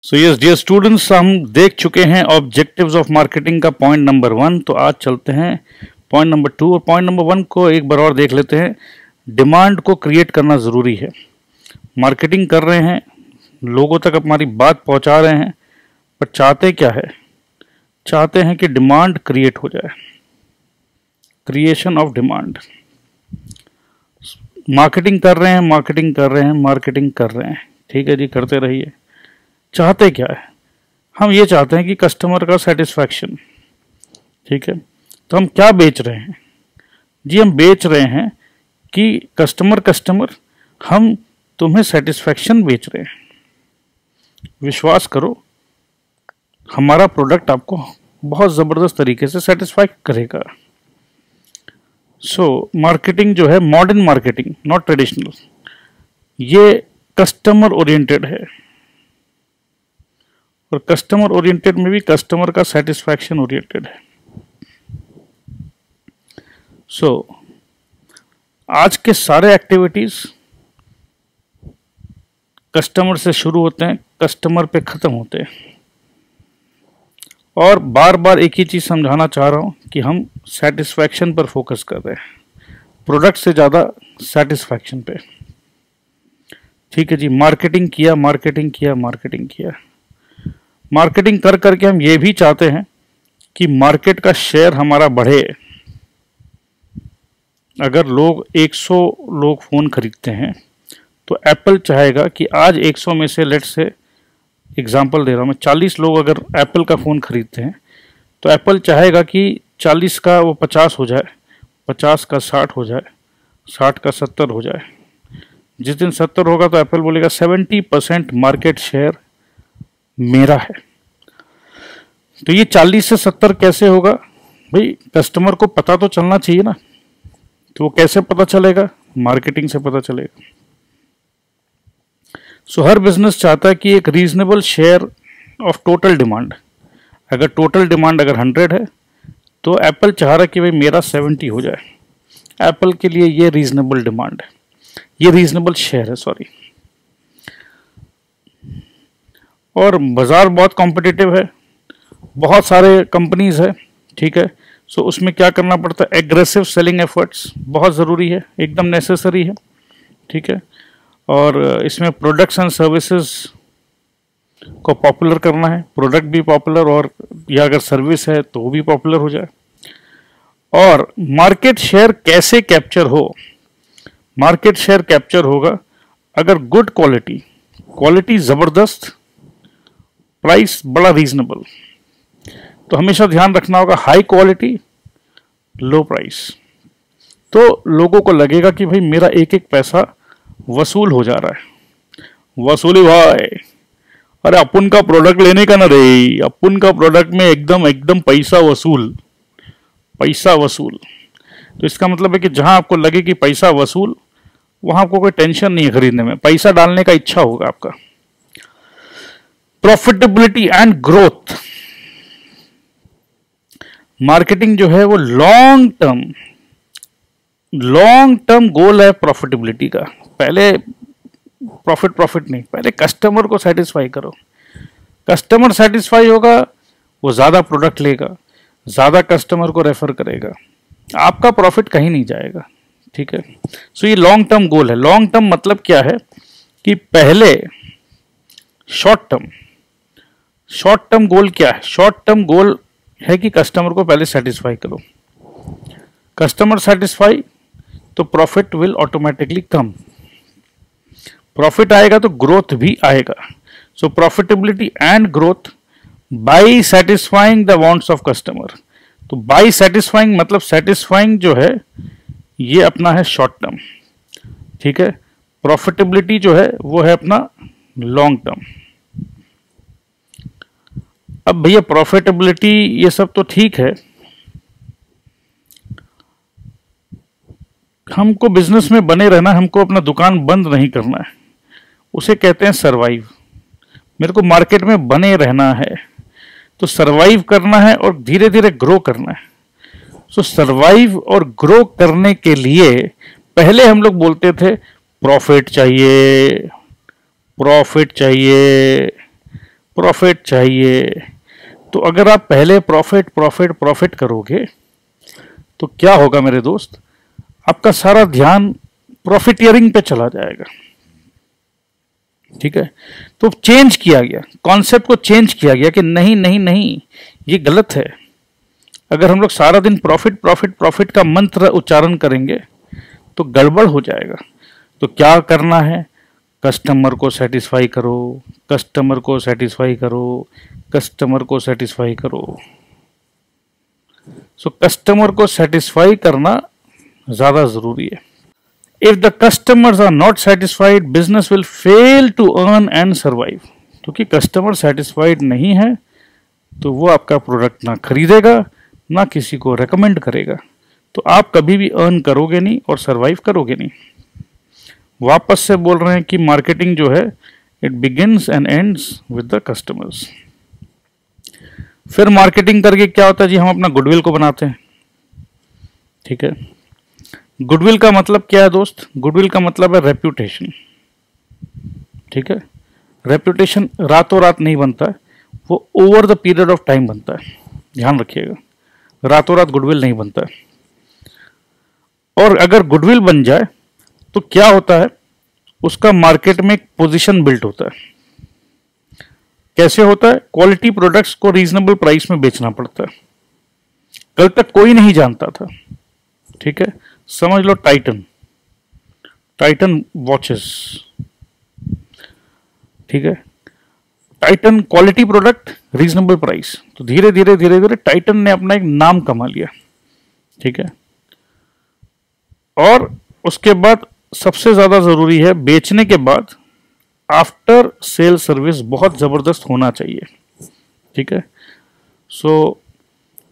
So yes dear students, हम देख चुके हैं ऑब्जेक्टिव्स ऑफ मार्केटिंग का पॉइंट नंबर 1। तो आज चलते हैं पॉइंट नंबर 2 और पॉइंट नंबर 1 को एक बार और देख लेते हैं। डिमांड को क्रिएट करना ज़रूरी है। मार्केटिंग कर रहे हैं, लोगों तक हमारी बात पहुंचा रहे हैं, पर चाहते क्या है? चाहते हैं कि डिमांड क्रिएट हो जाए, क्रिएशन ऑफ डिमांड। मार्केटिंग कर रहे हैं, मार्केटिंग कर रहे हैं, मार्केटिंग कर रहे हैं, ठीक है जी, करते रहिए। चाहते क्या है? हम ये चाहते हैं कि कस्टमर का सेटिस्फैक्शन, ठीक है। तो हम क्या बेच रहे हैं जी? हम बेच रहे हैं कि कस्टमर हम तुम्हें सेटिस्फैक्शन बेच रहे हैं। विश्वास करो, हमारा प्रोडक्ट आपको बहुत ज़बरदस्त तरीके से सेटिस्फाई करेगा। सो मार्केटिंग जो है, मॉडर्न मार्केटिंग, नॉट ट्रेडिशनल, ये कस्टमर ओरिएंटेड है। और कस्टमर ओरिएंटेड में भी कस्टमर का सेटिस्फैक्शन ओरिएंटेड है। सो आज के सारे एक्टिविटीज कस्टमर से शुरू होते हैं, कस्टमर पे खत्म होते हैं। और बार बार एक ही चीज समझाना चाह रहा हूं कि हम सेटिस्फैक्शन पर फोकस कर रहे हैं, प्रोडक्ट से ज्यादा सेटिस्फैक्शन पे, ठीक है जी। मार्केटिंग किया, मार्केटिंग किया, मार्केटिंग किया, मार्केटिंग कर करके हम ये भी चाहते हैं कि मार्केट का शेयर हमारा बढ़े। अगर लोग 100 लोग फोन खरीदते हैं तो एप्पल चाहेगा कि आज 100 में से, लेट से एग्जांपल दे रहा हूं मैं, 40 लोग अगर एप्पल का फोन खरीदते हैं तो एप्पल चाहेगा कि 40 का वो 50 हो जाए, 50 का 60 हो जाए, 60 का 70 हो जाए। जिस दिन 70 होगा तो एप्पल बोलेगा 70% मार्केट शेयर मेरा है। तो ये 40 से 70 कैसे होगा भाई? कस्टमर को पता तो चलना चाहिए ना। तो वो कैसे पता चलेगा? मार्केटिंग से पता चलेगा। सो हर बिजनेस चाहता है कि एक reasonable share of total demand. अगर टोटल डिमांड अगर 100 है तो एप्पल चाह रहा है कि भाई मेरा 70 हो जाए। एप्पल के लिए ये रीजनेबल डिमांड है, ये रीजनेबल शेयर है, सॉरी। और बाजार बहुत कॉम्पिटिटिव है, बहुत सारे कंपनीज है, ठीक है। सो उसमें क्या करना पड़ता है? एग्रेसिव सेलिंग एफर्ट्स बहुत ज़रूरी है, एकदम नेसेसरी है, ठीक है। और इसमें प्रोडक्ट्स एंड सर्विसेज को पॉपुलर करना है, प्रोडक्ट भी पॉपुलर, और या अगर सर्विस है तो वो भी पॉपुलर हो जाए। और मार्केट शेयर कैसे कैप्चर हो? मार्केट शेयर कैप्चर होगा अगर गुड क्वालिटी, क्वालिटी ज़बरदस्त, प्राइस बड़ा रीजनेबल। तो हमेशा ध्यान रखना होगा हाई क्वालिटी, लो प्राइस। तो लोगों को लगेगा कि भाई मेरा एक एक पैसा वसूल हो जा रहा है। वसूली भाई, अरे अपन का प्रोडक्ट लेने का ना रे, अपन का प्रोडक्ट में एकदम एकदम पैसा वसूल, पैसा वसूल। तो इसका मतलब है कि जहां आपको लगे कि पैसा वसूल, वहां आपको कोई टेंशन नहीं है खरीदने में, पैसा डालने का इच्छा होगा आपका। Profitability and growth. मार्केटिंग जो है वो लॉन्ग टर्म गोल है प्रॉफिटेबिलिटी का। पहले प्रॉफिट नहीं, पहले कस्टमर को सेटिस्फाई करो। कस्टमर सेटिस्फाई होगा, वो ज्यादा प्रोडक्ट लेगा, ज्यादा कस्टमर को रेफर करेगा, आपका प्रॉफिट कहीं नहीं जाएगा, ठीक है। सो ये लॉन्ग टर्म गोल है। लॉन्ग टर्म मतलब क्या है कि पहले शॉर्ट टर्म गोल क्या है? शॉर्ट टर्म गोल है कि कस्टमर को पहले सेटिस्फाई करो। कस्टमर सेटिस्फाई तो profit will automatically come. Profit आएगा तो ग्रोथ भी आएगा। So profitability and growth by satisfying the wants of customer. तो बाय सेटिस्फाइंग मतलब सेटिस्फाइंग जो है ये अपना है शॉर्ट टर्म, ठीक है। प्रॉफिटेबिलिटी जो है वो है अपना लॉन्ग टर्म। अब भैया प्रॉफिटेबिलिटी ये सब तो ठीक है, हमको बिजनेस में बने रहना, हमको अपना दुकान बंद नहीं करना है, उसे कहते हैं सरवाइव। मेरे को मार्केट में बने रहना है, तो सरवाइव करना है और धीरे धीरे ग्रो करना है। सो सरवाइव और ग्रो करने के लिए पहले हम लोग बोलते थे प्रॉफिट चाहिए, प्रॉफिट चाहिए, प्रॉफिट चाहिए। तो अगर आप पहले प्रॉफिट प्रॉफिट प्रॉफिट करोगे तो क्या होगा मेरे दोस्त, आपका सारा ध्यान प्रॉफिटियरिंग पे चला जाएगा। ठीक है, तो चेंज किया गया, कॉन्सेप्ट को चेंज किया गया कि नहीं नहीं नहीं, ये गलत है। अगर हम लोग सारा दिन प्रॉफिट प्रॉफिट प्रॉफिट का मंत्र उच्चारण करेंगे तो गड़बड़ हो जाएगा। तो क्या करना है, कस्टमर को सेटिस्फाई करो, कस्टमर को सेटिस्फाई करो, कस्टमर को सेटिस्फाई करो। सो कस्टमर को सेटिस्फाई करना ज्यादा जरूरी है। If the customers are not satisfied, business will fail to earn and survive. क्योंकि कस्टमर सेटिस्फाइड नहीं है तो वो आपका प्रोडक्ट ना खरीदेगा, ना किसी को रेकमेंड करेगा, तो आप कभी भी अर्न करोगे नहीं और सरवाइव करोगे नहीं। वापस से बोल रहे हैं कि मार्केटिंग जो है, it begins and ends with the customers. फिर मार्केटिंग करके क्या होता है जी, हम अपना गुडविल को बनाते हैं। ठीक है, गुडविल का मतलब क्या है दोस्त, गुडविल का मतलब है रेप्यूटेशन। ठीक है, रेप्यूटेशन रातों रात नहीं बनता है, वो over the period of time बनता है, ध्यान रखिएगा। रातों रात गुडविल नहीं बनता है। और अगर गुडविल बन जाए तो क्या होता है, उसका मार्केट में एक पोजीशन बिल्ट होता है। कैसे होता है, क्वालिटी प्रोडक्ट्स को रीजनेबल प्राइस में बेचना पड़ता है। कल तक कोई नहीं जानता था। ठीक है, समझ लो टाइटन, टाइटन वॉचेस। ठीक है, Titan quality product, reasonable price, तो धीरे धीरे धीरे धीरे टाइटन ने अपना एक नाम कमा लिया। ठीक है, और उसके बाद सबसे ज्यादा जरूरी है, बेचने के बाद आफ्टर सेल सर्विस बहुत जबरदस्त होना चाहिए। ठीक है, सो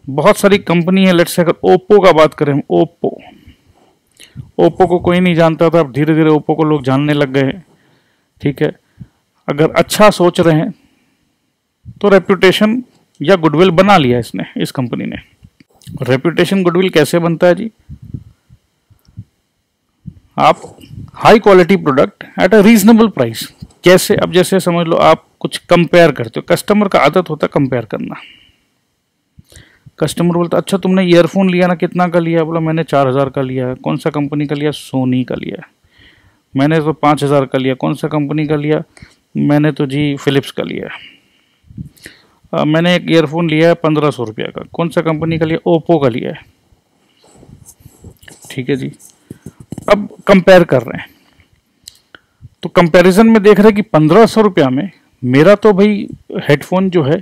बहुत सारी कंपनी है, लेट्स से अगर ओप्पो का बात करें, ओप्पो, ओप्पो को कोई नहीं जानता था, अब धीरे धीरे ओप्पो को लोग जानने लग गए हैं। ठीक है, अगर अच्छा सोच रहे हैं तो रेप्यूटेशन या गुडविल बना लिया इसने, इस कंपनी ने। रेप्यूटेशन गुडविल कैसे बनता है जी, आप high quality product at a reasonable price. कैसे, अब जैसे समझ लो आप कुछ कंपेयर करते हो, कस्टमर का आदत होता है कंपेयर करना। कस्टमर बोलता अच्छा तुमने ईयरफोन लिया ना, कितना का लिया, बोला मैंने 4000 का लिया। कौन सा कंपनी का लिया, सोनी का लिया। मैंने तो 5000 का लिया। कौन सा कंपनी का लिया, मैंने तो जी फिलिप्स का लिया। मैंने एक ईयरफोन लिया है 1500 रुपया का। कौन सा कंपनी का लिया, ओप्पो का लिया है। ठीक है जी, अब कंपेयर कर रहे हैं तो कंपैरिजन में देख रहे हैं कि 1500 रुपया में मेरा तो भाई हेडफोन जो है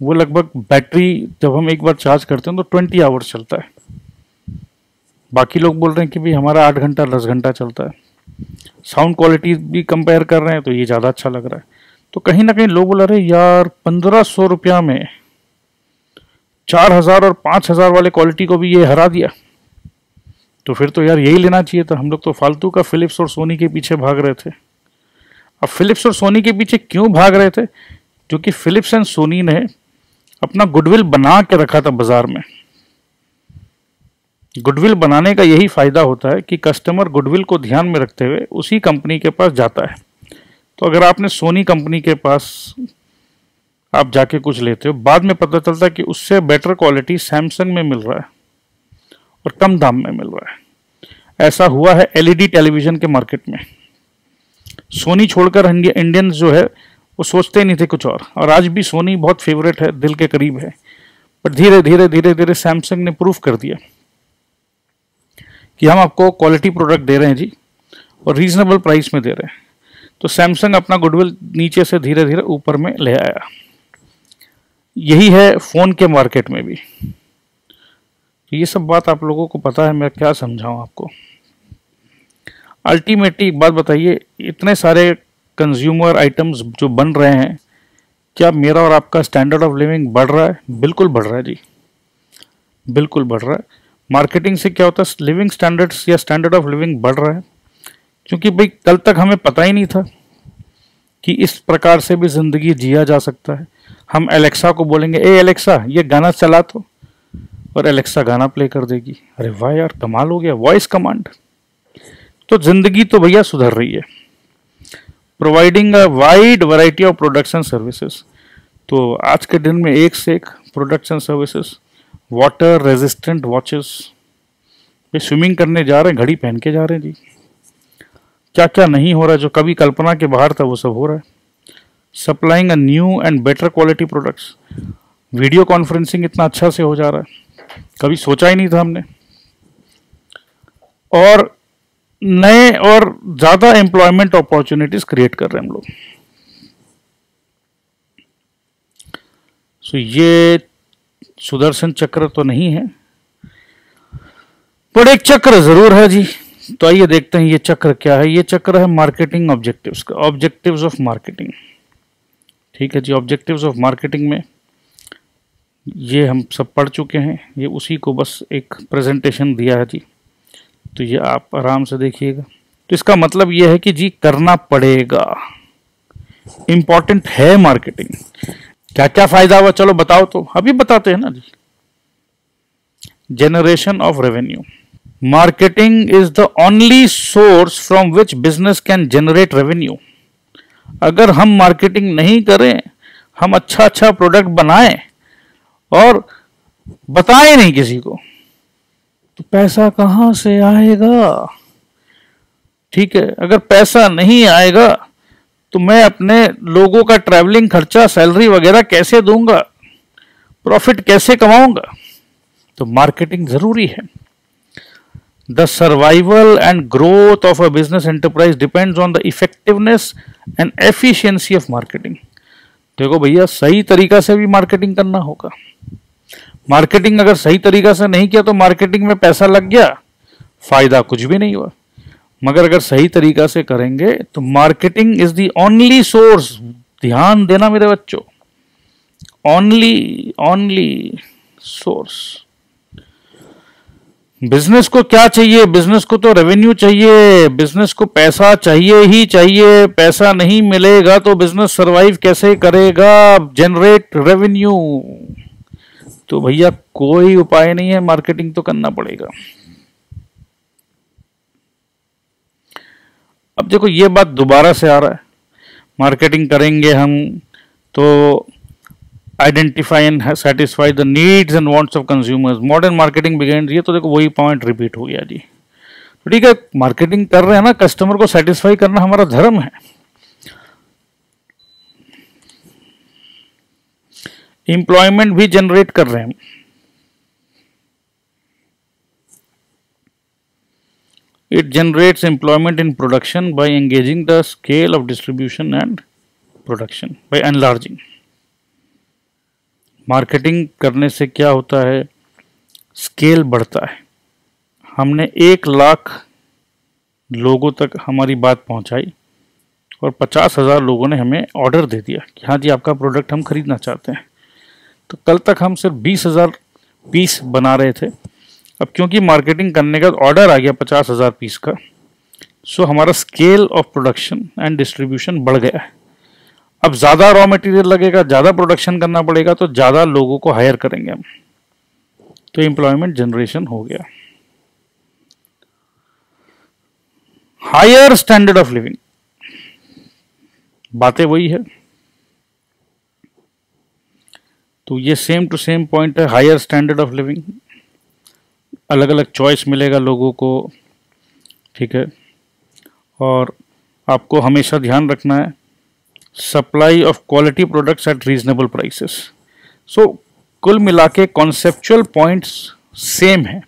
वो लगभग, बैटरी जब हम एक बार चार्ज करते हैं तो 20 आवर्स चलता है। बाकी लोग बोल रहे हैं कि भाई हमारा 8 घंटा 10 घंटा चलता है। साउंड क्वालिटी भी कंपेयर कर रहे हैं तो ये ज़्यादा अच्छा लग रहा है। तो कहीं ना कहीं लोग बोल रहे यार 1500 रुपया में 4000 और 5000 वाले क्वालिटी को भी ये हरा दिया, तो फिर तो यार यही लेना चाहिए था। हम लोग तो फालतू का फिलिप्स और सोनी के पीछे भाग रहे थे। अब फिलिप्स और सोनी के पीछे क्यों भाग रहे थे, क्योंकि फिलिप्स एंड सोनी ने अपना गुडविल बना के रखा था बाजार में। गुडविल बनाने का यही फायदा होता है कि कस्टमर गुडविल को ध्यान में रखते हुए उसी कंपनी के पास जाता है। तो अगर आपने सोनी कंपनी के पास आप जाके कुछ लेते हो, बाद में पता चलता है कि उससे बेटर क्वालिटी सैमसंग में मिल रहा है और कम दाम में मिल रहा है। ऐसा हुआ है एलईडी टेलीविजन के मार्केट में। सोनी छोड़कर इंडियंस जो है वो सोचते ही नहीं थे कुछ और आज भी सोनी बहुत फेवरेट है, दिल के करीब है। पर धीरे धीरे धीरे धीरे सैमसंग ने प्रूफ कर दिया कि हम आपको क्वालिटी प्रोडक्ट दे रहे हैं जी और रीजनेबल प्राइस में दे रहे हैं। तो सैमसंग अपना गुडविल नीचे से धीरे धीरे ऊपर में ले आया। यही है फोन के मार्केट में भी। ये सब बात आप लोगों को पता है, मैं क्या समझाऊं आपको। अल्टीमेटली एक बात बताइए, इतने सारे कंज्यूमर आइटम्स जो बन रहे हैं, क्या मेरा और आपका स्टैंडर्ड ऑफ लिविंग बढ़ रहा है? बिल्कुल बढ़ रहा है जी, बिल्कुल बढ़ रहा है। मार्केटिंग से क्या होता है, लिविंग स्टैंडर्ड्स या स्टैंडर्ड ऑफ लिविंग बढ़ रहा है। क्योंकि भाई कल तक हमें पता ही नहीं था कि इस प्रकार से भी जिंदगी जिया जा सकता है। हम एलेक्सा को बोलेंगे ए एलेक्सा ये गाना चला तो, और एलेक्सा गाना प्ले कर देगी। अरे वाह यार कमाल हो गया, वॉइस कमांड। तो जिंदगी तो भैया सुधर रही है। Providing a wide variety of products and services. तो आज के दिन में एक से एक products and services, water resistant watches, ये स्विमिंग करने जा रहे हैं, घड़ी पहन के जा रहे हैं जी। क्या क्या नहीं हो रहा है, जो कभी कल्पना के बाहर था वो सब हो रहा है। Supplying a new and better quality products, video conferencing इतना अच्छा से हो जा रहा है, कभी सोचा ही नहीं था हमने। और नए और ज्यादा एम्प्लॉयमेंट अपॉर्चुनिटीज क्रिएट कर रहे हैं हम लोग। सो ये सुदर्शन चक्र तो नहीं है, पर एक चक्र जरूर है जी। तो आइए देखते हैं ये चक्र क्या है। ये चक्र है मार्केटिंग ऑब्जेक्टिव्स का, ऑब्जेक्टिव्स ऑफ मार्केटिंग। ठीक है जी, ऑब्जेक्टिव्स ऑफ मार्केटिंग में ये हम सब पढ़ चुके हैं, ये उसी को बस एक प्रेजेंटेशन दिया है जी। तो ये आप आराम से देखिएगा। तो इसका मतलब ये है कि जी करना पड़ेगा, इंपॉर्टेंट है मार्केटिंग। क्या क्या फायदा हुआ चलो बताओ, तो अभी बताते हैं ना जी। Generation of revenue, marketing is the only source from which business can generate revenue. अगर हम मार्केटिंग नहीं करें, हम अच्छा अच्छा प्रोडक्ट बनाएं और बताएं नहीं किसी को, तो पैसा कहां से आएगा? ठीक है, अगर पैसा नहीं आएगा तो मैं अपने लोगों का ट्रैवलिंग खर्चा, सैलरी वगैरह कैसे दूंगा, प्रॉफिट कैसे कमाऊंगा? तो मार्केटिंग जरूरी है। The survival and growth of a business enterprise depends on the effectiveness and efficiency of marketing. देखो भैया, सही तरीका से भी मार्केटिंग करना होगा। मार्केटिंग अगर सही तरीका से नहीं किया तो मार्केटिंग में पैसा लग गया, फायदा कुछ भी नहीं हुआ। मगर अगर सही तरीका से करेंगे तो marketing is the only source. ध्यान देना मेरे बच्चों, ओनली सोर्स। बिजनेस को क्या चाहिए? बिजनेस को तो रेवेन्यू चाहिए, बिजनेस को पैसा चाहिए ही चाहिए। पैसा नहीं मिलेगा तो बिजनेस सरवाइव कैसे करेगा? Generate revenue. तो भैया कोई उपाय नहीं है, मार्केटिंग तो करना पड़ेगा। अब देखो ये बात दोबारा से आ रहा है, मार्केटिंग करेंगे हम तो identify and satisfy the needs and wants of consumers, modern marketing begins. ये तो देखो वही पॉइंट रिपीट हो गया जी। तो ठीक है, मार्केटिंग कर रहे हैं ना, कस्टमर को सेटिस्फाई करना हमारा धर्म है। एम्प्लॉयमेंट भी जनरेट कर रहे हैं। It generates employment in production by engaging the scale of distribution and production by enlarging. Marketing करने से क्या होता है? स्केल बढ़ता है। हमने 1 लाख लोगों तक हमारी बात पहुंचाई और 50,000 लोगों ने हमें ऑर्डर दे दिया कि हाँ जी आपका प्रोडक्ट हम खरीदना चाहते हैं। तो कल तक हम सिर्फ 20,000 पीस बना रहे थे, अब क्योंकि मार्केटिंग करने का ऑर्डर आ गया 50,000 पीस का, सो हमारा scale of production and distribution बढ़ गया है। अब ज़्यादा रॉ मटेरियल लगेगा, ज़्यादा प्रोडक्शन करना पड़ेगा, तो ज़्यादा लोगों को हायर करेंगे हम, तो एम्प्लॉयमेंट जनरेशन हो गया। हायर स्टैंडर्ड ऑफ लिविंग, बातें वही है। तो ये सेम टू सेम पॉइंट है, हायर स्टैंडर्ड ऑफ लिविंग। अलग अलग चॉइस मिलेगा लोगों को, ठीक है। और आपको हमेशा ध्यान रखना है, supply of quality products at reasonable prices. So कुल मिला के कॉन्सेप्चुअल पॉइंट्स सेम है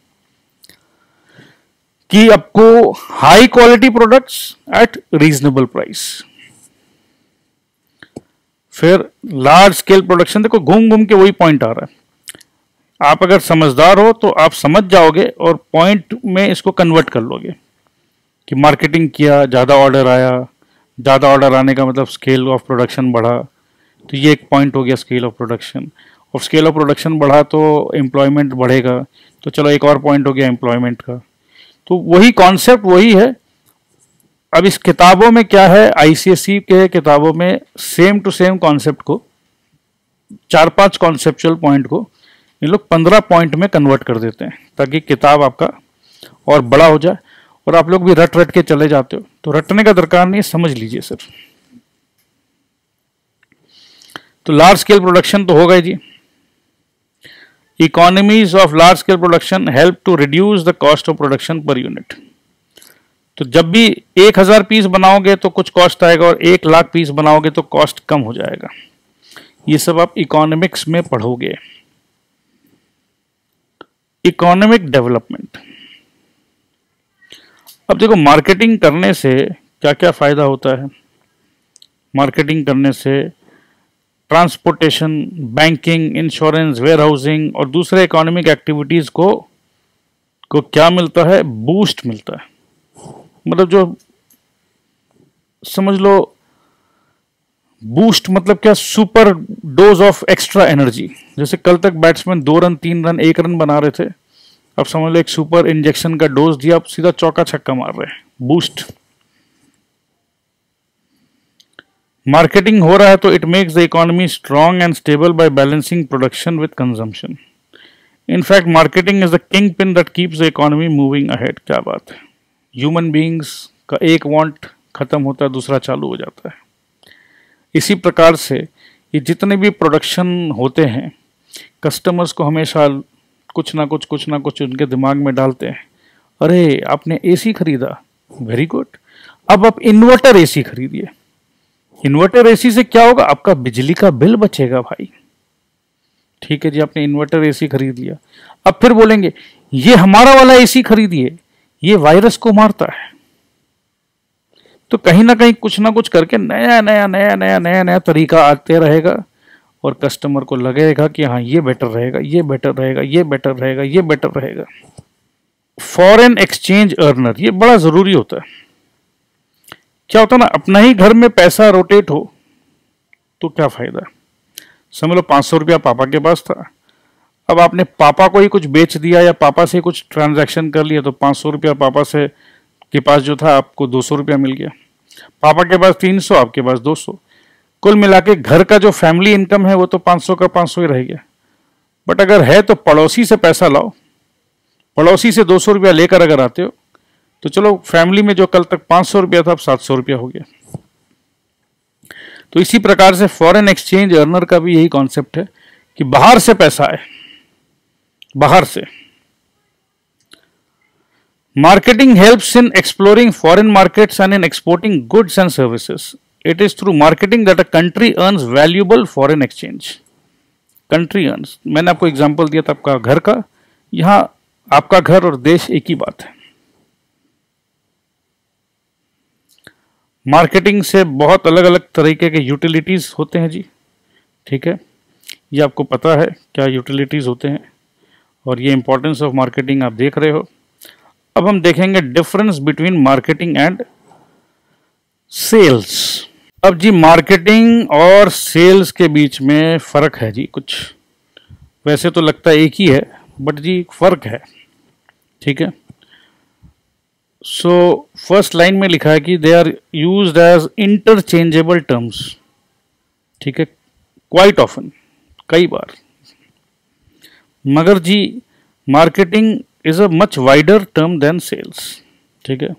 कि आपको high quality products at reasonable price. फिर लार्ज स्केल प्रोडक्शन, देखो घूम घूम के वही पॉइंट आ रहा है। आप अगर समझदार हो तो आप समझ जाओगे और पॉइंट में इसको कन्वर्ट कर लोगे कि मार्केटिंग किया, ज़्यादा ऑर्डर आया, ज़्यादा ऑर्डर आने का मतलब स्केल ऑफ प्रोडक्शन बढ़ा, तो ये एक पॉइंट हो गया स्केल ऑफ प्रोडक्शन। और स्केल ऑफ प्रोडक्शन बढ़ा तो एम्प्लॉयमेंट बढ़ेगा, तो चलो एक और पॉइंट हो गया एम्प्लॉयमेंट का। तो वही कॉन्सेप्ट वही है। अब इस किताबों में क्या है, आईसीएसई के किताबों में सेम टू सेम कॉन्सेप्ट को, 4-5 कॉन्सेप्चुअल पॉइंट को ये लोग 15 पॉइंट में कन्वर्ट कर देते हैं, ताकि किताब आपका और बड़ा हो जाए। और आप लोग भी रट रट के चले जाते हो, तो रटने का दरकार नहीं है, समझ लीजिए सिर्फ। तो लार्ज स्केल प्रोडक्शन तो हो गए जी। Economies of large scale production help to reduce the cost of production per unit. तो जब भी 1000 पीस बनाओगे तो कुछ कॉस्ट आएगा, और 1,00,000 पीस बनाओगे तो कॉस्ट कम हो जाएगा। ये सब आप इकोनॉमिक्स में पढ़ोगे। Economic development. अब देखो, मार्केटिंग करने से क्या क्या फायदा होता है। मार्केटिंग करने से transportation, banking, insurance, warehousing और दूसरे इकोनॉमिक एक्टिविटीज को क्या मिलता है? बूस्ट मिलता है। मतलब जो समझ लो, बूस्ट मतलब क्या? Super dose of extra energy. जैसे कल तक बैट्समैन 2 रन, 3 रन, 1 रन बना रहे थे, अब समझ लो एक सुपर इंजेक्शन का डोज दिया, अब सीधा चौका छक्का मार रहे हैं। बूस्ट। मार्केटिंग हो रहा है तो it makes the economy strong and stable by balancing production with consumption. In fact marketing is the kingpin that keeps the economy moving ahead. क्या बात है। ह्यूमन बीइंग्स का एक वांट खत्म होता है, दूसरा चालू हो जाता है। इसी प्रकार से ये जितने भी प्रोडक्शन होते हैं, कस्टमर्स को हमेशा कुछ ना कुछ उनके दिमाग में डालते हैं। अरे आपने एसी खरीदा, वेरी गुड, अब आप इन्वर्टर एसी खरीदिए। इन्वर्टर एसी से क्या होगा? आपका बिजली का बिल बचेगा भाई। ठीक है जी, आपने इन्वर्टर एसी खरीद लिया। अब फिर बोलेंगे ये हमारा वाला एसी खरीदिए, ये वायरस को मारता है। तो कहीं ना कहीं कुछ ना कुछ करके नया तरीका आते रहेगा, और कस्टमर को लगेगा कि हाँ ये बेटर रहेगा, ये बेटर रहेगा, ये बेटर रहेगा, ये बेटर रहेगा। फॉरेन एक्सचेंज अर्नर, ये बड़ा जरूरी होता है। क्या होता है ना, अपना ही घर में पैसा रोटेट हो तो क्या फायदा। समझ लो 500 रुपया पापा के पास था, अब आपने पापा को ही कुछ बेच दिया या पापा से कुछ ट्रांजैक्शन कर लिया, तो 500 रुपया पापा से के पास जो था आपको 200 रुपया मिल गया। पापा के पास 300, आपके पास 200। कुल मिला के घर का जो फैमिली इनकम है वो तो 500 का 500 ही रह गया। बट अगर है तो पड़ोसी से पैसा लाओ, पड़ोसी से 200 रुपया लेकर अगर आते हो तो चलो फैमिली में जो कल तक 500 रुपया था अब 700 रुपया हो गया। तो इसी प्रकार से फॉरेन एक्सचेंज अर्नर का भी यही कॉन्सेप्ट है कि बाहर से पैसा आए, बाहर से। Marketing helps in exploring foreign markets and in exporting goods and services. It is through marketing that a country earns valuable foreign exchange. Country earns, मैंने आपको एग्जाम्पल दिया था आपका घर का, यहां आपका घर और देश एक ही बात है। मार्केटिंग से बहुत अलग अलग तरीके के यूटिलिटीज होते हैं जी। ठीक है, ये आपको पता है क्या यूटिलिटीज होते हैं, और ये इंपॉर्टेंस ऑफ मार्केटिंग आप देख रहे हो। अब हम देखेंगे difference between marketing and sales. अब जी मार्केटिंग और सेल्स के बीच में फर्क है जी कुछ। वैसे तो लगता है एक ही है, बट जी फर्क है। ठीक है, सो फर्स्ट लाइन में लिखा है कि they are used as interchangeable terms. ठीक है, क्वाइट ऑफन, कई बार। मगर जी marketing is a much wider term than sales. ठीक है,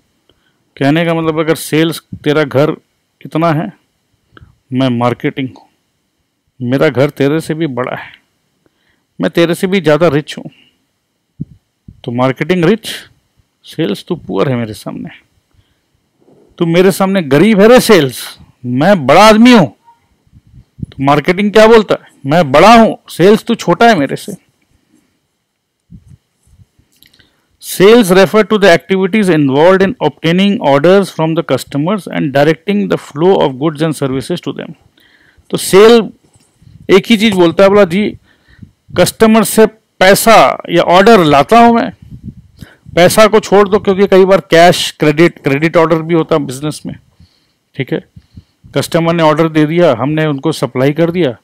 कहने का मतलब अगर सेल्स तेरा घर इतना है, मैं मार्केटिंग हूँ, मेरा घर तेरे से भी बड़ा है, मैं तेरे से भी ज़्यादा रिच हूँ। तो मार्केटिंग रिच, सेल्स तू पुअर है मेरे सामने, तू मेरे सामने गरीब है रे सेल्स, मैं बड़ा आदमी हूँ। तो मार्केटिंग क्या बोलता है? मैं बड़ा हूँ, सेल्स तू छोटा है मेरे से। Sales refer to the activities involved in obtaining orders from the customers and directing the flow of goods and services to them. तो सेल एक ही चीज बोलता है, बोला जी कस्टमर से पैसा या ऑर्डर लाता हूं मैं। पैसा को छोड़ दो, क्योंकि कई बार कैश, क्रेडिट ऑर्डर भी होता है बिजनेस में। ठीक है, कस्टमर ने ऑर्डर दे दिया, हमने उनको सप्लाई कर दिया,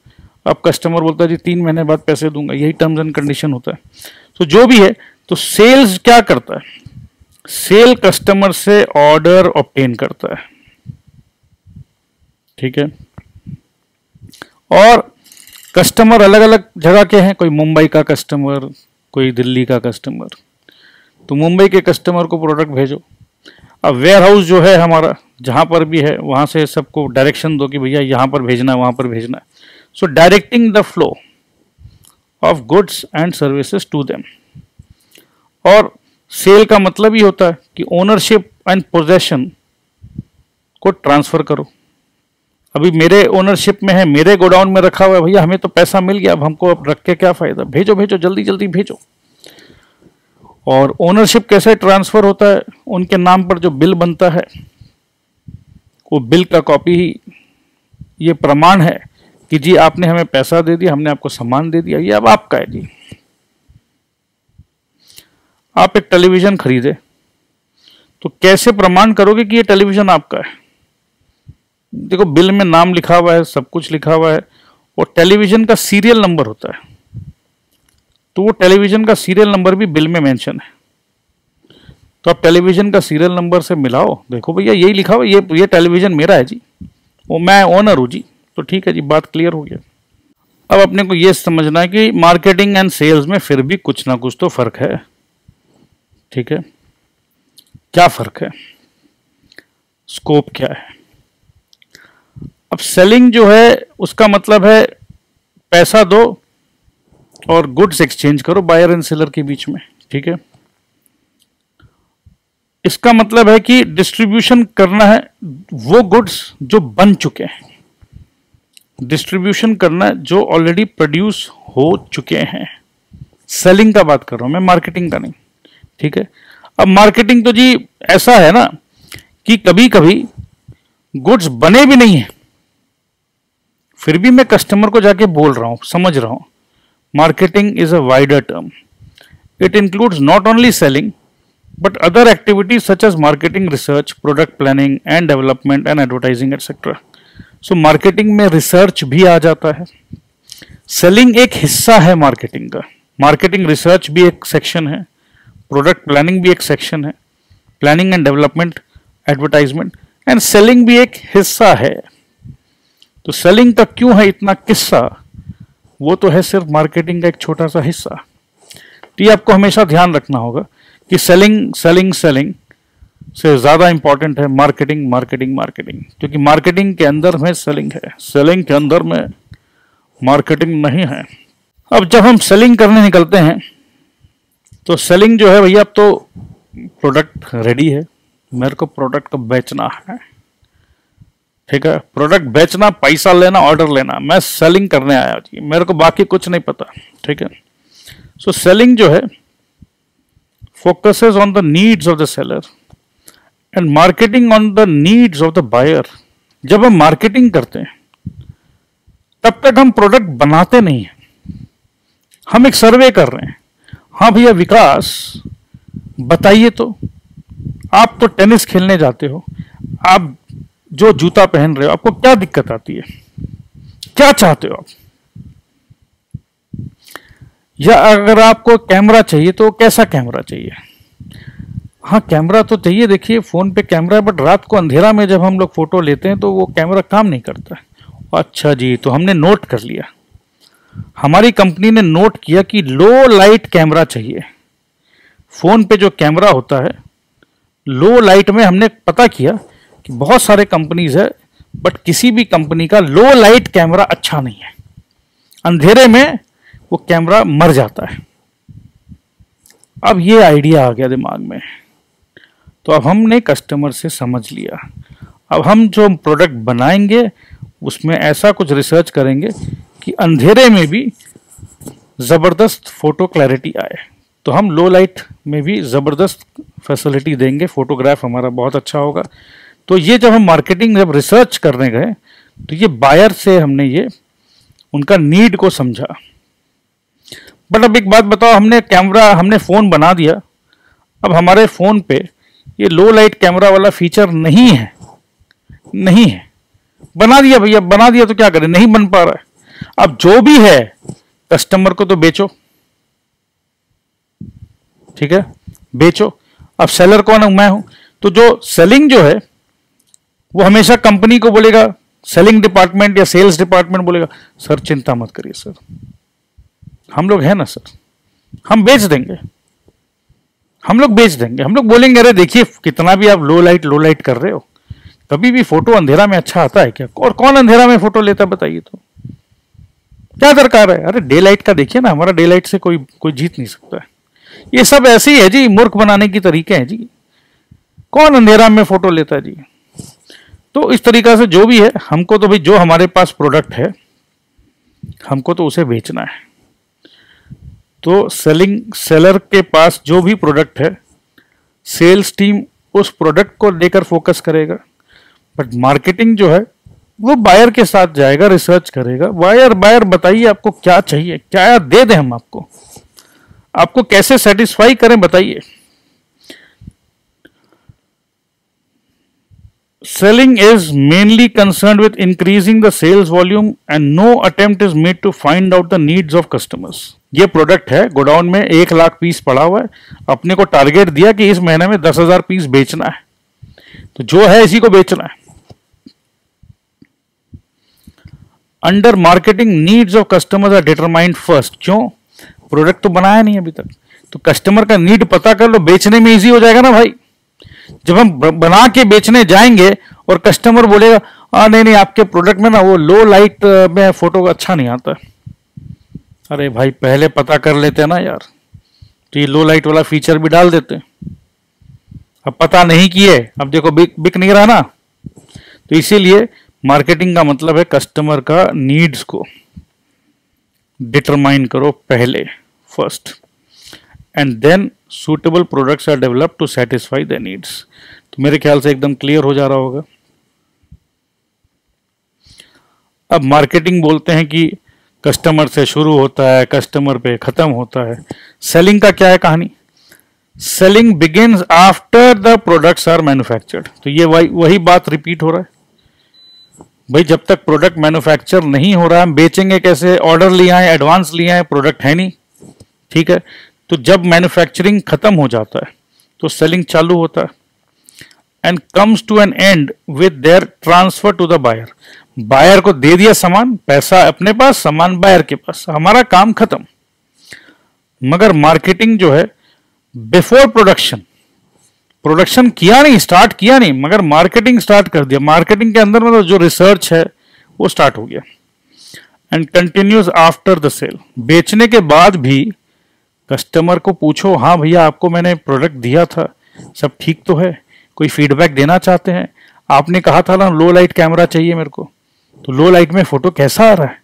अब कस्टमर बोलता है जी 3 महीने बाद पैसे दूंगा, यही टर्म्स एंड कंडीशन होता है। तो जो भी है, तो सेल्स क्या करता है? सेल कस्टमर से ऑर्डर ऑब्टेन करता है। ठीक है, और कस्टमर अलग अलग जगह के हैं, कोई मुंबई का कस्टमर, कोई दिल्ली का कस्टमर। तो मुंबई के कस्टमर को प्रोडक्ट भेजो, अब वेयर हाउस जो है हमारा, जहाँ पर भी है वहाँ से सबको डायरेक्शन दो कि भैया यहाँ पर भेजना है, वहाँ पर भेजना है। So directing the flow of goods and services to them. और सेल का मतलब ही होता है कि ओनरशिप एंड पोजेशन को ट्रांसफर करो। अभी मेरे ओनरशिप में है, मेरे गोडाउन में रखा हुआ है, भैया हमें तो पैसा मिल गया, अब हमको अब रख के क्या फायदा, भेजो भेजो जल्दी जल्दी भेजो। और ओनरशिप कैसे ट्रांसफर होता है, उनके नाम पर जो बिल बनता है वो बिल का कॉपी ही ये प्रमाण है कि जी आपने हमें पैसा दे दिया, हमने आपको सामान दे दिया, ये अब आपका है जी। आप एक टेलीविजन खरीदे तो कैसे प्रमाण करोगे कि ये टेलीविजन आपका है? देखो बिल में नाम लिखा हुआ है, सब कुछ लिखा हुआ है, और टेलीविजन का सीरियल नंबर होता है, तो वो टेलीविजन का सीरियल नंबर भी बिल में मेंशन है। तो आप टेलीविजन का सीरियल नंबर से मिलाओ, देखो भैया यही लिखा हुआ, ये टेलीविजन मेरा है जी, वो मैं ओनर हूँ जी, तो ठीक है जी, बात क्लियर हो गया। अब अपने को ये समझना है कि मार्केटिंग एंड सेल्स में फिर भी कुछ ना कुछ तो फर्क है, ठीक है। क्या फर्क है, स्कोप क्या है? अब सेलिंग जो है उसका मतलब है पैसा दो और गुड्स एक्सचेंज करो बायर एंड सेलर के बीच में, ठीक है। इसका मतलब है कि डिस्ट्रीब्यूशन करना है वो गुड्स जो बन चुके हैं, डिस्ट्रीब्यूशन करना है जो ऑलरेडी प्रोड्यूस हो चुके हैं। सेलिंग का बात कर रहा हूं मैं, मार्केटिंग का नहीं, ठीक है। अब मार्केटिंग तो जी ऐसा है ना कि कभी कभी गुड्स बने भी नहीं है, फिर भी मैं कस्टमर को जाके बोल रहा हूं, समझ रहा हूं। Marketing is a wider term, it includes not only selling but other activities such as marketing research, product planning and development and advertising etc. So marketing में research भी आ जाता है। selling एक हिस्सा है marketing का, marketing research भी एक section है, product planning भी एक section है, planning and development, advertisement and selling भी एक हिस्सा है। तो selling का क्यों है इतना किस्सा, वो तो है सिर्फ marketing का एक छोटा सा हिस्सा। तो ये आपको हमेशा ध्यान रखना होगा कि सेलिंग सेलिंग सेलिंग से ज्यादा इंपॉर्टेंट है मार्केटिंग मार्केटिंग मार्केटिंग, क्योंकि मार्केटिंग के अंदर में सेलिंग है, सेलिंग के अंदर में मार्केटिंग नहीं है। अब जब हम सेलिंग करने निकलते हैं तो सेलिंग जो है भैया, अब तो प्रोडक्ट रेडी है, मेरे को प्रोडक्ट को बेचना है, ठीक है। प्रोडक्ट बेचना, पैसा लेना, ऑर्डर लेना, मैं सेलिंग करने आया जी, मेरे को बाकी कुछ नहीं पता, ठीक है। सो सेलिंग जो है focuses on the needs of the seller and marketing on the needs of the buyer। जब हम मार्केटिंग करते हैं तब तक हम प्रोडक्ट बनाते नहीं हैं, हम एक सर्वे कर रहे हैं। हाँ भैया विकास बताइए, तो आप तो टेनिस खेलने जाते हो, आप जो जूता पहन रहे हो, आपको क्या दिक्कत आती है, क्या चाहते हो आप? या अगर आपको कैमरा चाहिए तो कैसा कैमरा चाहिए? हाँ कैमरा तो चाहिए, देखिए फोन पे कैमरा है, बट रात को अंधेरा में जब हम लोग फोटो लेते हैं तो वो कैमरा काम नहीं करता। अच्छा जी, तो हमने नोट कर लिया, हमारी कंपनी ने नोट किया कि लो लाइट कैमरा चाहिए। फोन पे जो कैमरा होता है लो लाइट में, हमने पता किया कि बहुत सारे कंपनीज है, बट किसी भी कंपनी का लो लाइट कैमरा अच्छा नहीं है, अंधेरे में वो कैमरा मर जाता है। अब ये आइडिया आ गया दिमाग में, तो अब हमने कस्टमर से समझ लिया, अब हम जो प्रोडक्ट बनाएंगे उसमें ऐसा कुछ रिसर्च करेंगे कि अंधेरे में भी ज़बरदस्त फोटो क्लैरिटी आए। तो हम लो लाइट में भी ज़बरदस्त फैसिलिटी देंगे, फोटोग्राफ हमारा बहुत अच्छा होगा। तो ये जब हम मार्केटिंग जब रिसर्च करने गए तो ये बायर से हमने ये उनका नीड को समझा। बट अब एक बात बताओ, हमने कैमरा, हमने फ़ोन बना दिया, अब हमारे फ़ोन पे ये लो लाइट कैमरा वाला फीचर नहीं है, नहीं है, बना दिया भैया, बना दिया तो क्या करें, नहीं बन पा रहा है। अब जो भी है कस्टमर को तो बेचो, ठीक है, बेचो। अब सेलर कौन हूं, मैं हूं। तो जो सेलिंग जो है वो हमेशा कंपनी को बोलेगा, सेलिंग डिपार्टमेंट या सेल्स डिपार्टमेंट बोलेगा सर चिंता मत करिए सर, हम लोग हैं ना सर, हम बेच देंगे, हम लोग बेच देंगे, हम लोग बोलेंगे अरे देखिए कितना भी आप लो लाइट कर रहे हो, कभी भी फोटो अंधेरा में अच्छा आता है क्या? और कौन अंधेरा में फोटो लेता बताइए तो, क्या दरकार है? अरे डे लाइट का देखिए ना, हमारा डे लाइट से कोई कोई जीत नहीं सकता है। ये सब ऐसे ही है जी, मूर्ख बनाने की तरीके हैं जी। कौन अंधेरा में फोटो लेता है जी? तो इस तरीका से जो भी है, हमको तो भाई जो हमारे पास प्रोडक्ट है हमको तो उसे बेचना है। तो सेलर के पास जो भी प्रोडक्ट है, सेल्स टीम उस प्रोडक्ट को लेकर फोकस करेगा, बट मार्केटिंग जो है वो बायर के साथ जाएगा, रिसर्च करेगा। बायर बताइए आपको क्या चाहिए, क्या दे दें हम आपको, आपको कैसे सेटिस्फाई करें बताइए। Selling is mainly concerned with increasing the sales volume and no attempt is made to find out the needs of customers. ये प्रोडक्ट है, गोडाउन में 1 लाख पीस पड़ा हुआ है, अपने को टारगेट दिया कि इस महीने में 10,000 पीस बेचना है, तो जो है इसी को बेचना है। Under marketing needs of customers are determined first. क्यों? प्रोडक्ट तो बनाया नहीं अभी तक, तो कस्टमर का नीड पता कर लो, बेचने में इजी हो जाएगा ना भाई। जब हम बना के बेचने जाएंगे और कस्टमर बोलेगा नहीं आपके प्रोडक्ट में ना वो लो लाइट में फोटो अच्छा नहीं आता, अरे भाई पहले पता कर लेते ना यार, तो ये लो लाइट वाला फीचर भी डाल देते। अब पता नहीं किए, अब देखो बिक नहीं रहा ना। तो इसीलिए मार्केटिंग का मतलब है कस्टमर का नीड्स को डिटरमाइन करो पहले, first, and then suitable products are developed to satisfy their needs। तो मेरे ख्याल से एकदम क्लियर हो जा रहा होगा। अब मार्केटिंग बोलते हैं कि कस्टमर से शुरू होता है, कस्टमर पे खत्म होता है। सेलिंग का क्या है कहानी? Selling begins after the products are manufactured. तो ये वही बात रिपीट हो रहा है भाई, जब तक प्रोडक्ट मैन्युफैक्चर नहीं हो रहा है हम बेचेंगे कैसे? ऑर्डर लिए आए, एडवांस लिए आए, प्रोडक्ट है नहीं, ठीक है। तो जब मैन्युफैक्चरिंग खत्म हो जाता है तो सेलिंग चालू होता है, and comes to an end with their transfer to the buyer. Buyer को दे दिया सामान, पैसा अपने पास, सामान बायर के पास, हमारा काम खत्म। मगर मार्केटिंग जो है बिफोर प्रोडक्शन किया नहीं, स्टार्ट किया नहीं, मगर मार्केटिंग स्टार्ट कर दिया। मार्केटिंग के अंदर मतलब जो रिसर्च है वो स्टार्ट हो गया, and continues after the sale. बेचने के बाद भी कस्टमर को पूछो, हाँ भैया आपको मैंने प्रोडक्ट दिया था, सब ठीक तो है? कोई फीडबैक देना चाहते हैं? आपने कहा था ना लो लाइट कैमरा चाहिए मेरे को, तो लो लाइट में फोटो कैसा आ रहा है?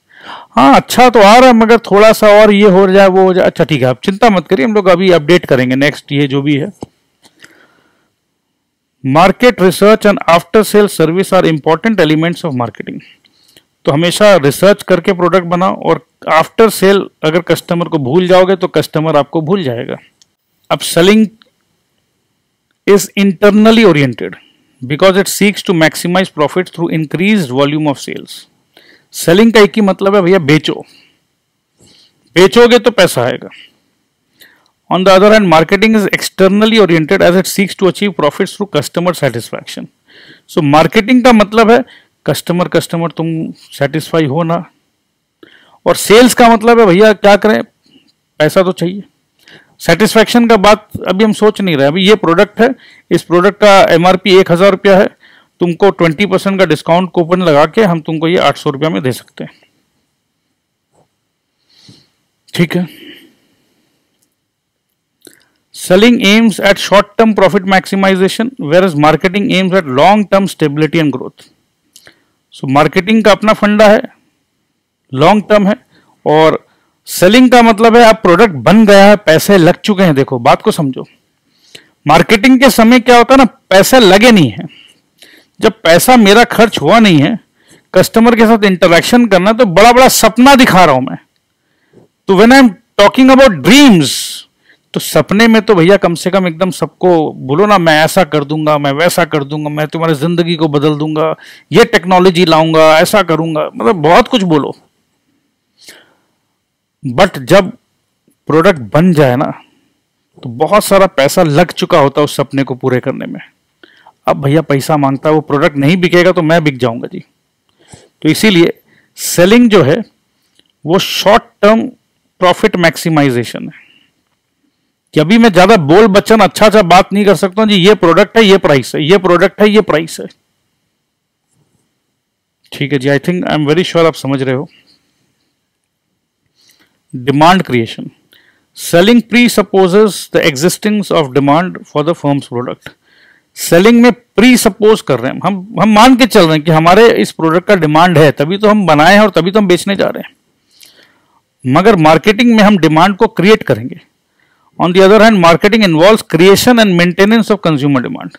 हाँ अच्छा तो आ रहा है, मगर थोड़ा सा और ये हो जाए वो हो जाए। अच्छा ठीक है, आप चिंता मत करिए, हम लोग अभी अपडेट करेंगे नेक्स्ट, ये जो भी है। Market research and after sale service are important elements of marketing. तो हमेशा रिसर्च करके प्रोडक्ट बनाओ, और आफ्टर सेल अगर कस्टमर को भूल जाओगे तो कस्टमर आपको भूल जाएगा। अब selling is internally oriented because it seeks to maximise profit through increased volume of sales. Selling का एक ही मतलब है भैया, बेचो, बेचोगे तो पैसा आएगा। On the other hand marketing is externally oriented as it seeks to achieve profit through customer satisfaction. So marketing का मतलब है कस्टमर तुम सेटिस्फाई हो ना, और सेल्स का मतलब है भैया क्या करें, पैसा तो चाहिए। सेटिस्फैक्शन का बात अभी हम सोच नहीं रहे। अभी ये प्रोडक्ट है, इस प्रोडक्ट का एमआरपी 1,000 रुपया है, तुमको 20% का डिस्काउंट कूपन लगा के हम तुमको ये 800 रुपया में दे सकते हैं, ठीक है। Selling aims at short term profit maximisation, whereas marketing aims at long term stability and growth. So marketing का अपना फंडा है, लॉन्ग टर्म है, और सेलिंग का मतलब है अब प्रोडक्ट बन गया है, पैसे लग चुके हैं। देखो बात को समझो, मार्केटिंग के समय क्या होता है ना, पैसे लगे नहीं है। जब पैसा मेरा खर्च हुआ नहीं है, कस्टमर के साथ इंटरेक्शन करना, तो बड़ा बड़ा सपना दिखा रहा हूं मैं। तो when I am talking about dreams, तो सपने में तो भैया कम से कम एकदम सबको बोलो ना, मैं ऐसा कर दूंगा, मैं वैसा कर दूंगा, मैं तुम्हारी जिंदगी को बदल दूंगा, ये टेक्नोलॉजी लाऊंगा, ऐसा करूंगा, मतलब बहुत कुछ बोलो। बट जब प्रोडक्ट बन जाए ना, तो बहुत सारा पैसा लग चुका होता है उस सपने को पूरे करने में। अब भैया पैसा मांगता है, वो प्रोडक्ट नहीं बिकेगा तो मैं बिक जाऊंगा जी। तो इसीलिए सेलिंग जो है वो शॉर्ट टर्म प्रॉफिट मैक्सिमाइजेशन है, कि अभी मैं ज्यादा बोल बच्चन अच्छा बात नहीं कर सकता हूं जी, ये प्रोडक्ट है, ये प्राइस है, ये प्रोडक्ट है, ये प्राइस है। ठीक है जी, I think I am very sure आप समझ रहे हो। Demand creation, selling presupposes the existence of demand for the firm's product. Selling में प्री सपोज कर रहे हैं, हम मान के चल रहे हैं कि हमारे इस प्रोडक्ट का डिमांड है, तभी तो हम बनाए हैं और तभी तो हम बेचने जा रहे हैं। मगर मार्केटिंग में हम डिमांड को क्रिएट करेंगे। On the other hand, marketing involves creation and maintenance of consumer demand.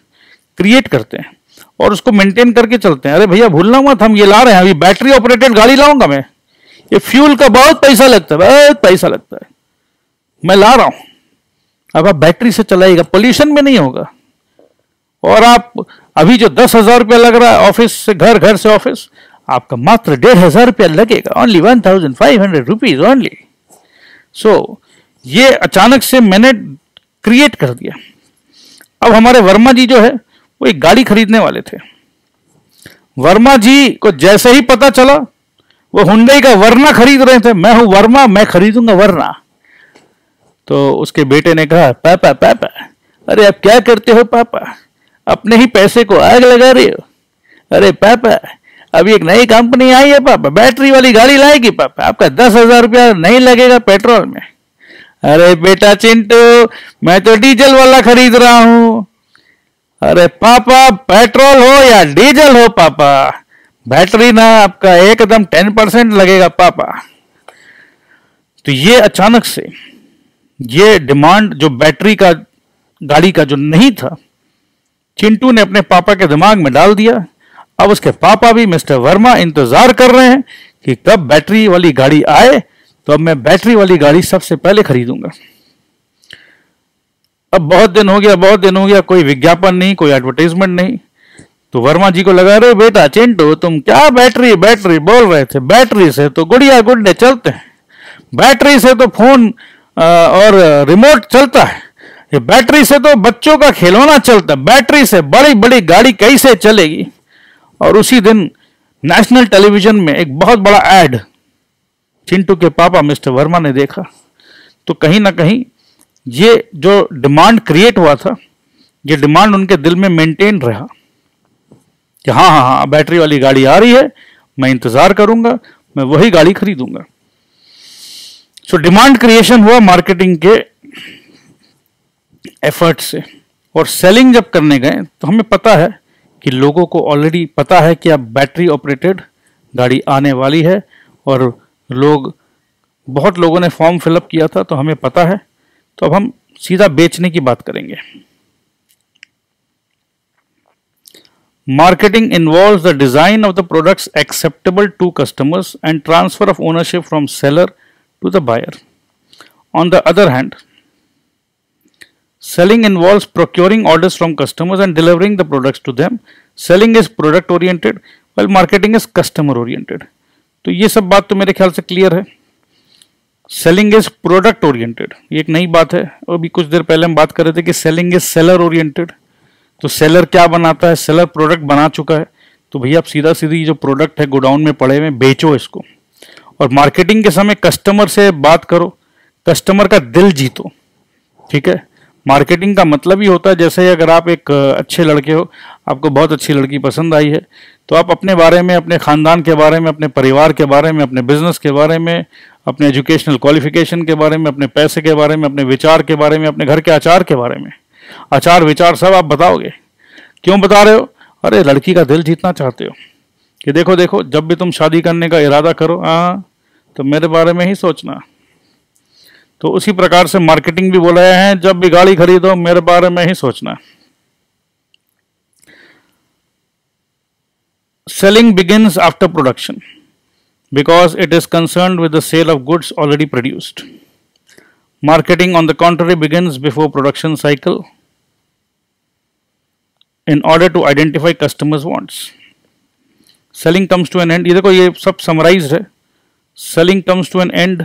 Create करते हैं और उसको मेंटेन करके चलते हैं। अरे भैया भूलना मत, हम ये ला रहे हैं, अभी बैटरी ऑपरेटेड गाड़ी लाऊंगा मैं, ये फ्यूल का बहुत पैसा लगता है, बहुत पैसा लगता है, मैं ला रहा हूं। अब आप बैटरी से चलाइएगा, पोल्यूशन में नहीं होगा। और आप अभी जो 10,000 रुपया लग रहा है ऑफिस से घर, घर से ऑफिस, आपका मात्र 1,500 रुपया लगेगा, ओनली 1,500 रुपीज ओनली। सो ये अचानक से मैंने क्रिएट कर दिया। अब हमारे वर्मा जी जो है वो एक गाड़ी खरीदने वाले थे। वर्मा जी को जैसे ही पता चला, वो हुंडई का वरना खरीद रहे थे। मैं हूं वर्मा, मैं खरीदूंगा वरना। तो उसके बेटे ने कहा, पापा पापा, अरे आप क्या करते हो पापा, अपने ही पैसे को आग लगा रहे हो। अरे पापा, अभी एक नई कंपनी आई है पापा, बैटरी वाली गाड़ी लाएगी पापा, आपका 10,000 रुपया नहीं लगेगा पेट्रोल में। अरे बेटा चिंटू, मैं तो डीजल वाला खरीद रहा हूं। अरे पापा, पेट्रोल हो या डीजल हो पापा, बैटरी ना आपका एकदम 10% लगेगा पापा। तो ये अचानक से ये डिमांड जो बैटरी का गाड़ी का जो नहीं था, चिंटू ने अपने पापा के दिमाग में डाल दिया। अब उसके पापा भी मिस्टर वर्मा इंतजार कर रहे हैं कि कब बैटरी वाली गाड़ी आए, तो अब मैं बैटरी वाली गाड़ी सबसे पहले खरीदूंगा। अब बहुत दिन हो गया, कोई विज्ञापन नहीं, कोई एडवर्टाइजमेंट नहीं। तो वर्मा जी को लगा, रहे बेटा चिंटू, तुम क्या बैटरी बैटरी बोल रहे थे, बैटरी से तो गुड़िया गुड्डे चलते हैं, बैटरी से तो फोन और रिमोट चलता है, ये बैटरी से तो बच्चों का खिलौना चलता है, बैटरी से बड़ी बड़ी गाड़ी कैसे चलेगी। और उसी दिन नेशनल टेलीविजन में एक बहुत बड़ा एड चिंटू के पापा मिस्टर वर्मा ने देखा। तो कहीं ना कहीं ये जो डिमांड क्रिएट हुआ था, ये डिमांड उनके दिल में मेंटेन रहा कि हाँ हाँ हाँ, बैटरी वाली गाड़ी आ रही है, मैं इंतजार करूंगा, मैं वही गाड़ी खरीदूंगा। सो डिमांड क्रिएशन हुआ मार्केटिंग के एफर्ट से। और सेलिंग जब करने गए तो हमें पता है कि लोगों को ऑलरेडी पता है कि अब बैटरी ऑपरेटेड गाड़ी आने वाली है, और बहुत लोगों ने फॉर्म फिलअप किया था, तो हमें पता है। तो अब हम सीधा बेचने की बात करेंगे। Marketing involves the design of the products acceptable to customers and transfer of ownership from seller to the buyer. On the other hand, selling involves procuring orders from customers and delivering the products to them. Selling is product oriented while marketing is customer oriented. तो ये सब बात तो मेरे ख्याल से clear है। Selling is product oriented, ये एक नई बात है। अभी कुछ देर पहले हम बात कर रहे थे कि सेलिंग इज सेलर ओरिएंटेड। तो सेलर क्या बनाता है, सेलर प्रोडक्ट बना चुका है। तो भैया आप सीधा सीधी जो प्रोडक्ट है गोडाउन में पड़े हुए बेचो इसको। और मार्केटिंग के समय कस्टमर से बात करो, कस्टमर का दिल जीतो। ठीक है, मार्केटिंग का मतलब ही होता है, जैसे अगर आप एक अच्छे लड़के हो, आपको बहुत अच्छी लड़की पसंद आई है, तो आप अपने बारे में, अपने खानदान के बारे में, अपने परिवार के बारे में, अपने बिजनेस के बारे में, अपने एजुकेशनल क्वालिफिकेशन के बारे में, अपने पैसे के बारे में, अपने विचार के बारे में, अपने घर के आचार के बारे में, आचार विचार सब आप बताओगे। क्यों बता रहे हो? अरे लड़की का दिल जीतना चाहते हो कि देखो देखो, जब भी तुम शादी करने का इरादा करो, हाँ तो मेरे बारे में ही सोचना। तो उसी प्रकार से मार्केटिंग भी बोल रहे हैं, जब भी गाड़ी खरीदो मेरे बारे में ही सोचना। Selling begins after production because it is concerned with the sale of goods already produced. Marketing on the contrary begins before production cycle in order to identify customers wants. Selling comes to an end, ये देखो ये सब summarised है। Selling comes to an end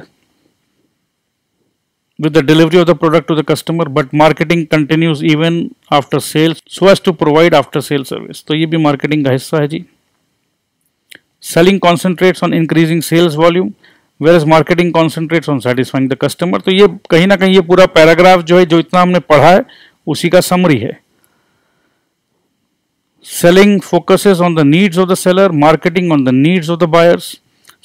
with the delivery of the product to the customer, but marketing continues even after sales so as to provide after sale service. तो ये भी marketing का हिस्सा है जी। Selling concentrates on increasing sales volume. Whereas marketing concentrates on satisfying the customer. तो ये कहीं ना कहीं ये पूरा पैराग्राफ जो है, जो इतना हमने पढ़ा है, उसी का समरी है। Selling focuses on the needs of the seller, marketing on the needs of the buyers.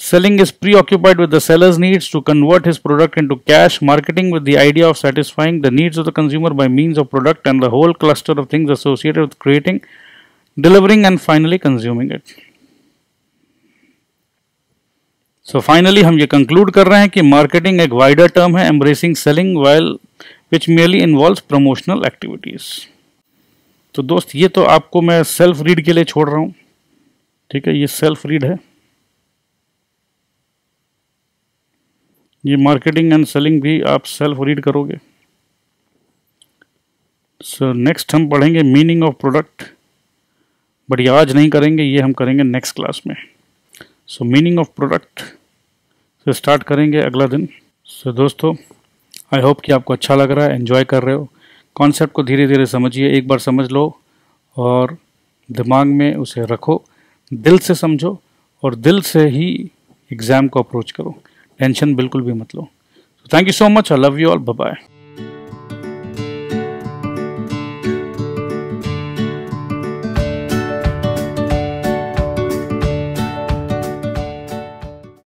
Selling is preoccupied with the seller's needs to convert his product into cash. Marketing with the idea of satisfying the needs of the consumer by means of product and the whole cluster of things associated with creating, delivering and finally consuming it. So finally हम ये conclude कर रहे हैं कि marketing एक wider term है, embracing selling while which merely involves promotional activities. तो दोस्त ये तो आपको मैं self read के लिए छोड़ रहा हूँ, ठीक है, ये self read है। ये मार्केटिंग एंड सेलिंग भी आप सेल्फ रीड करोगे। सो नेक्स्ट हम पढ़ेंगे मीनिंग ऑफ प्रोडक्ट, बट ये आज नहीं करेंगे, ये हम करेंगे नेक्स्ट क्लास में। सो मीनिंग ऑफ प्रोडक्ट से स्टार्ट करेंगे अगला दिन। सो दोस्तों, आई होप कि आपको अच्छा लग रहा है, एंजॉय कर रहे हो। कॉन्सेप्ट को धीरे धीरे समझिए, एक बार समझ लो और दिमाग में उसे रखो, दिल से समझो और दिल से ही एग्ज़ाम को अप्रोच करो। टेंशन बिल्कुल भी मत लो। Thank you so much, I love you all, bye bye.